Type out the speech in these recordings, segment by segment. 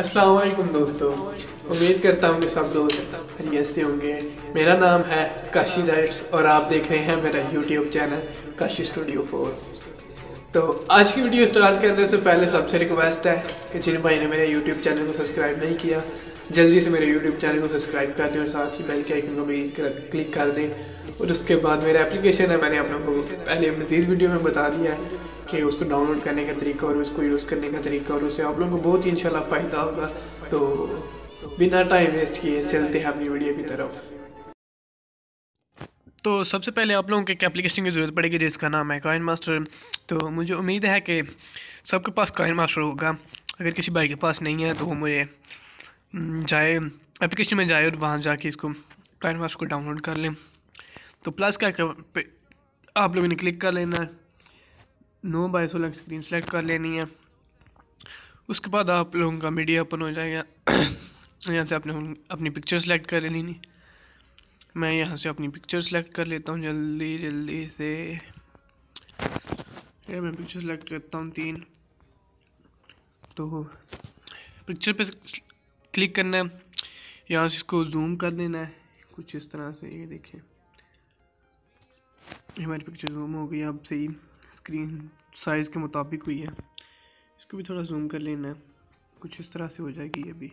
अस्सलाम वालेकुम दोस्तों, उम्मीद करता हूँ कि सब दोस्त खैरियत से होंगे। मेरा नाम है काशी राइट्स और आप देख रहे हैं मेरा यूट्यूब चैनल काशी स्टूडियो 4। तो आज की वीडियो स्टार्ट करने से पहले सबसे रिक्वेस्ट है कि जिन भाई ने मेरे यूट्यूब चैनल को सब्सक्राइब नहीं किया, जल्दी से मेरे यूट्यूब चैनल को सब्सक्राइब कर दें और साथ ही बेल के आइकन को भी क्लिक कर दें। और उसके बाद मेरा एप्लीकेशन है, मैंने आप लोगों को पहले मज़ीद वीडियो में बता दिया है कि उसको डाउनलोड करने का तरीका और उसको यूज़ करने का तरीका, और उससे आप लोगों को बहुत ही इंशाल्लाह फ़ायदा होगा। तो बिना टाइम वेस्ट किए चलते हैं अपनी वीडियो की तरफ। तो सबसे पहले आप लोगों को एक एप्लीकेशन की ज़रूरत पड़ेगी जिसका नाम है कॉइन मास्टर। तो मुझे उम्मीद है कि सबके पास कॉइन मास्टर होगा। अगर किसी भाई के पास नहीं है तो वो मुझे जाए एप्लीकेशन में जाए और वहाँ जाके इसको कॉइन मास्टर को डाउनलोड कर लें। तो प्लस क्या पे आप लोगों ने क्लिक कर लेना है, 9x16 स्क्रीन सेलेक्ट कर लेनी है। उसके बाद आप लोगों का मीडिया ओपन हो जाएगा। यहाँ से आपने अपनी पिक्चर सेलेक्ट कर लेनी। मैं यहाँ से अपनी पिक्चर सेलेक्ट कर लेता हूँ जल्दी से। ये मैं पिक्चर सेलेक्ट करता हूँ 3। तो पिक्चर पे क्लिक करना है, यहाँ से इसको जूम कर देना है कुछ इस तरह से। ये देखें हमारी पिक्चर जूम हो गई, अब सही स्क्रीन साइज़ के मुताबिक हुई है। इसको भी थोड़ा जूम कर लेना है, कुछ इस तरह से हो जाएगी ये भी।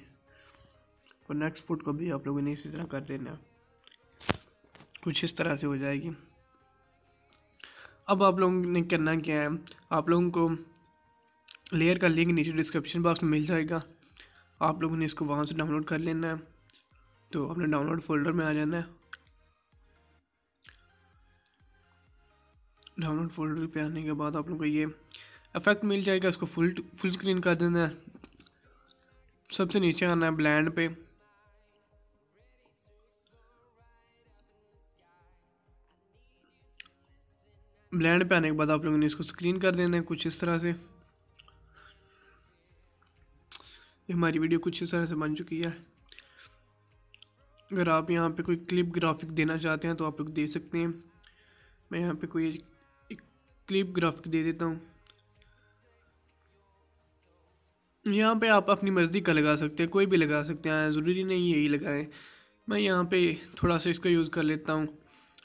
और नेक्स्ट फुट को भी आप लोगों ने इसी तरह कर देना है, कुछ इस तरह से हो जाएगी। अब आप लोगों ने करना क्या है, आप लोगों को लेयर का लिंक नीचे डिस्क्रिप्शन बॉक्स में मिल जाएगा। आप लोगों ने इसको वहाँ से डाउनलोड कर लेना है। तो अपने डाउनलोड फोल्डर में आ जाना है। डाउनलोड फोल्डर पे आने के बाद आप लोगों को ये इफेक्ट मिल जाएगा, इसको फुल स्क्रीन कर देना है। सबसे नीचे आना है ब्लेंड पे, ब्लेंड पे आने के बाद आप लोगों ने इसको स्क्रीन कर देना है कुछ इस तरह से। हमारी वीडियो कुछ इस तरह से बन चुकी है। अगर आप यहाँ पे कोई क्लिप ग्राफिक देना चाहते हैं तो आप लोग दे सकते हैं। मैं यहाँ पे कोई एक क्लिप ग्राफिक दे देता हूँ। यहाँ पे आप अपनी मर्ज़ी का लगा सकते हैं, कोई भी लगा सकते हैं, ज़रूरी नहीं यही लगाएं। मैं यहाँ पे थोड़ा सा इसका यूज़ कर लेता हूँ।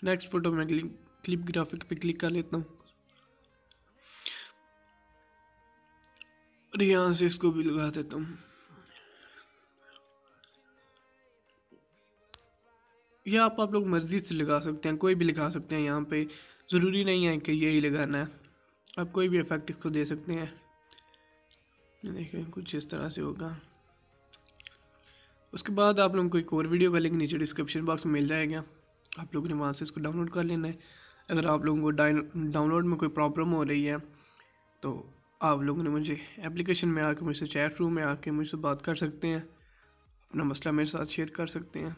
नेक्स्ट फोटो में क्लिप ग्राफिक पे क्लिक कर लेता हूँ और यहाँ से इसको भी लगा देता हूँ। ये आप लोग मर्ज़ी से लगा सकते हैं, कोई भी लगा सकते हैं। यहाँ पे ज़रूरी नहीं है कि यही लगाना है, आप कोई भी इफेक्ट इसको दे सकते हैं। देखें कुछ इस तरह से होगा। उसके बाद आप लोगों को एक और वीडियो का लिंक नीचे डिस्क्रिप्शन बॉक्स में मिल जाएगा, आप लोगों ने वहाँ से इसको डाउनलोड कर लेना है। अगर आप लोगों को डाउनलोड में कोई प्रॉब्लम हो रही है तो आप लोगों ने मुझे एप्लीकेशन में आके मुझसे चैट रूम में आके मुझसे बात कर सकते हैं, अपना मसला मेरे साथ शेयर कर सकते हैं।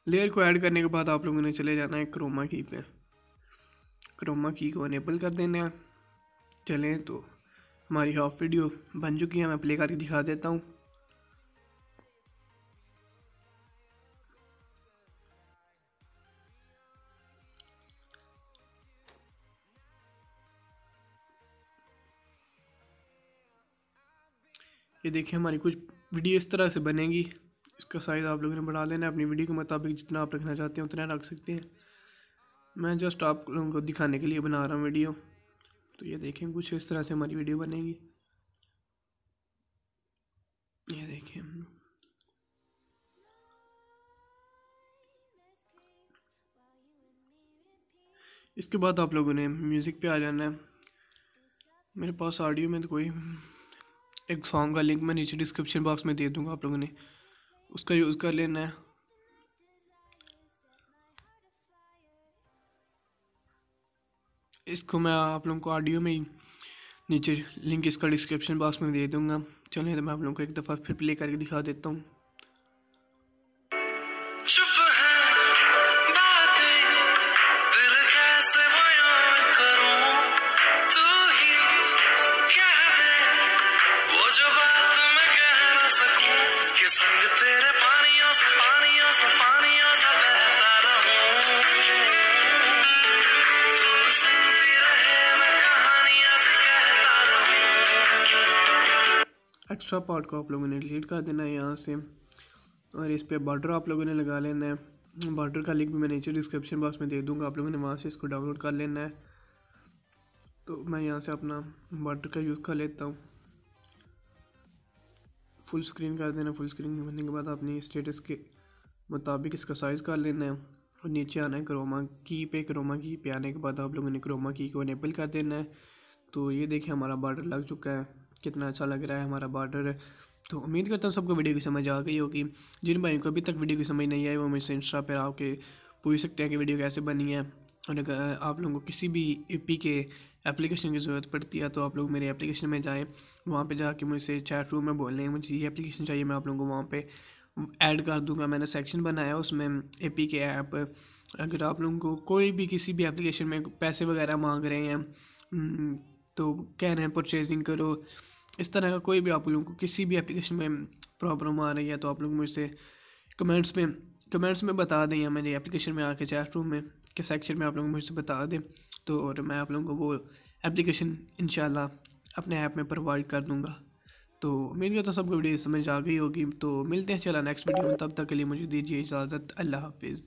लेयर को ऐड करने के बाद आप लोगों ने चले जाना है क्रोमा की पे, क्रोमा की को अनेबल कर देना है। चलें तो हमारी हाफ वीडियो बन चुकी है, मैं प्ले करके दिखा देता हूँ। ये देखिए हमारी कुछ वीडियो इस तरह से बनेगी। इसका साइज़ आप लोगों ने बढ़ा लेना है, अपनी वीडियो के मुताबिक जितना आप रखना चाहते हैं उतना रख सकते हैं। मैं जस्ट आप लोगों को दिखाने के लिए बना रहा हूँ वीडियो। तो ये देखें कुछ इस तरह से हमारी वीडियो बनेगी। ये देखें इसके बाद आप लोगों ने म्यूज़िक पे आ जाना है। मेरे पास ऑडियो में तो कोई एक सॉन्ग का लिंक मैं नीचे डिस्क्रिप्शन बॉक्स में दे दूँगा, आप लोगों ने उसका यूज़ कर लेना है। इसको मैं आप लोगों को ऑडियो में ही नीचे लिंक इसका डिस्क्रिप्शन बॉक्स में दे दूँगा। चलिए तो मैं आप लोगों को एक दफ़ा फिर प्ले करके दिखा देता हूँ। एक्स्ट्रा पार्ट को आप लोगों ने डिलीट कर देना है यहाँ से, और इस पे बॉर्डर आप लोगों ने लगा लेना है। बॉर्डर का लिंक भी मैं नीचे डिस्क्रिप्शन बॉक्स में दे दूँगा, आप लोगों ने वहाँ से इसको डाउनलोड कर लेना है। तो मैं यहाँ से अपना बॉर्डर का यूज़ कर लेता हूँ। फुल स्क्रीन कर देना। फुल स्क्रीन करने के बाद अपनी स्टेटस के मुताबिक इसका साइज़ कर लेना है और नीचे आना है क्रोमा की पे। क्रोमा की पे आने के बाद आप लोगों ने क्रोमा की को इनेबल कर देना है। तो ये देखिए हमारा बॉर्डर लग चुका है, कितना अच्छा लग रहा है हमारा बॉर्डर। तो उम्मीद करता हूँ सबको वीडियो की समझ आ गई होगी। जिन भाइयों को अभी तक वीडियो की समझ नहीं आई वो मुझसे इंस्टा पर आके पूछ सकते हैं कि वीडियो कैसे बनी है। और अगर आप लोगों को किसी भी ईपी के एप्लीकेशन की ज़रूरत पड़ती है तो आप लोग मेरे एप्लीकेशन में जाएं, वहाँ पे जाके मुझसे चैट रूम में बोल लें मुझे ये एप्लीकेशन चाहिए, मैं आप लोगों को वहाँ पे ऐड कर दूंगा। मैंने सेक्शन बनाया उसमें ईपी के ऐप। अगर आप लोगों को कोई भी किसी भी एप्लीकेशन में पैसे वगैरह मांग रहे हैं तो कह रहे हैं परचेजिंग करो, इस तरह का कोई भी आप लोगों को किसी भी एप्लीकेशन में प्रॉब्लम आ रही है तो आप लोग मुझसे कमेंट्स में बता दें या मेरी एप्लीकेशन में आके चैट रूम में के सेक्शन में आप लोग मुझसे बता दें। तो और मैं आप लोगों को वो एप्लीकेशन इंशाल्लाह अपने ऐप में प्रोवाइड कर दूंगा। तो उम्मीद करता हूँ सबको वीडियो समझ आ गई होगी। तो मिलते हैं चला नेक्स्ट वीडियो में, तब तक के लिए मुझे दीजिए इजाज़त। अल्लाह हाफिज़।